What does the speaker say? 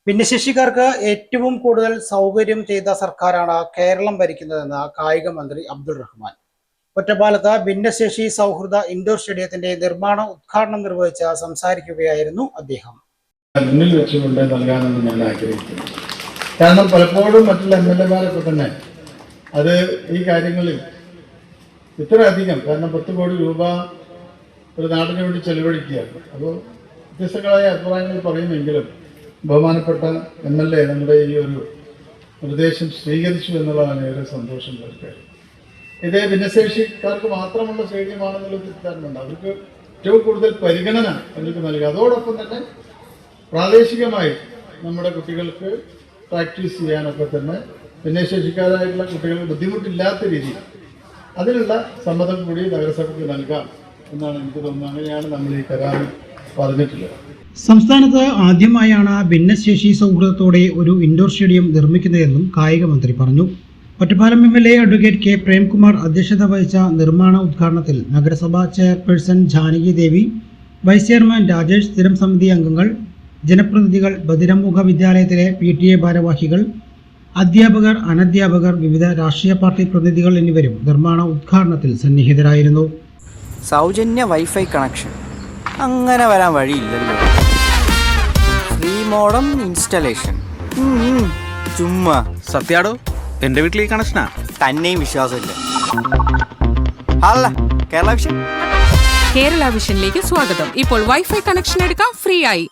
ഭിന്നശേഷിക്കാർക്ക് ഏറ്റവും കൂടുതൽ സൗകര്യം ചെയ്ത സർക്കാരാണ് കേരളം ഭരിക്കുന്നതെന്ന് കായിക മന്ത്രി അബ്ദുൾ റഹ്മാൻ. ഒറ്റപ്പാലത്ത് ഭിന്നശേഷി സൗഹൃദ ഇൻഡോർ സ്റ്റേഡിയത്തിന്റെ നിർമ്മാണ ഉദ്ഘാടനം നിർവഹിച്ച് സംസാരിക്കുകയായിരുന്നു അദ്ദേഹം. മുന്നിൽ വെച്ചുകൊണ്ട് നൽകാനെന്ന് ഞാൻ ആഗ്രഹിക്കുന്നു. കാരണം പലപ്പോഴും മറ്റുള്ള MLA-മാരൊക്കെ തന്നെ അത് ഈ കാര്യങ്ങളിൽ ഇത്രയധികം, കാരണം 10 കോടി രൂപ ഒരു നാടിന് വേണ്ടി ചെലവഴിക്കുകയാണ്. അപ്പോൾ വ്യത്യസ്തങ്ങളായ അഭിപ്രായങ്ങൾ പറയുമെങ്കിലും ബഹുമാനപ്പെട്ട MLA നമ്മുടെ ഈ ഒരു നിർദ്ദേശം സ്വീകരിച്ചു എന്നുള്ളതാണ് ഏറെ സന്തോഷം നൽകുക. ഇതേ ഭിന്നശേഷിക്കാർക്ക് മാത്രമുള്ള സ്റ്റേഡിയമാണെന്നുള്ള തെറ്റിദ്ധാരണയുണ്ട്. അവർക്ക് ഏറ്റവും കൂടുതൽ പരിഗണന അവർക്ക് നൽകുക. അതോടൊപ്പം തന്നെ പ്രാദേശികമായി നമ്മുടെ കുട്ടികൾക്ക് പ്രാക്ടീസ് ചെയ്യാനൊക്കെ തന്നെ ഭിന്നശേഷിക്കാരായിട്ടുള്ള കുട്ടികൾക്ക് ബുദ്ധിമുട്ടില്ലാത്ത രീതിയിൽ അതിനുള്ള സമ്മതം കൂടി നഗരസഭയ്ക്ക് നൽകാം എന്നാണ് എനിക്ക് തോന്നുന്നത്. അങ്ങനെയാണ് നമ്മൾ ഈ കരാറിൽ പറഞ്ഞിട്ടുള്ളത്. സംസ്ഥാനത്ത് ആദ്യമായാണ് ഭിന്നശേഷി സൗഹൃദത്തോടെ ഒരു ഇൻഡോർ സ്റ്റേഡിയം നിർമ്മിക്കുന്നതെന്നും കായിക മന്ത്രി പറഞ്ഞു. Ottapalam MLA advocate K Premkumar അധ്യക്ഷത വഹിച്ച നിർമ്മാണ ഉദ്ഘാടനത്തിൽ നഗരസഭാ ചെയർപേഴ്സൺ ജാനകി ദേവി, വൈസ് ചെയർമാൻ രാജേഷ്, സ്ഥിരം സമിതി അംഗങ്ങൾ, ജനപ്രതിനിധികൾ, ബദിരമുഖ വിദ്യാലയത്തിലെ PTA ഭാരവാഹികൾ, അധ്യാപകർ, അനധ്യാപകർ, വിവിധ രാഷ്ട്രീയ പാർട്ടി പ്രതിനിധികൾ എന്നിവരും നിർമ്മാണ ഉദ്ഘാടനത്തിൽ സന്നിഹിതരായിരുന്നു. സൗജന്യ വൈഫൈ കണക്ഷൻ അങ്ങനെ വരാൻ വഴിയില്ലല്ലോ. ഫ്രീ മോഡം ഇൻസ്റ്റലേഷൻ ചുമ്മാ. സത്യാടോ, എന്റെ വീട്ടിൽ ഈ കണക്ഷനാ. തന്നെയും വിശ്വാസമില്ല. അല്ല, കേരള വിഷൻ. കേരള വിഷനിലേക്ക് സ്വാഗതം. ഇപ്പോൾ വൈഫൈ കണക്ഷൻ എടുക്കാം ഫ്രീ ആയി.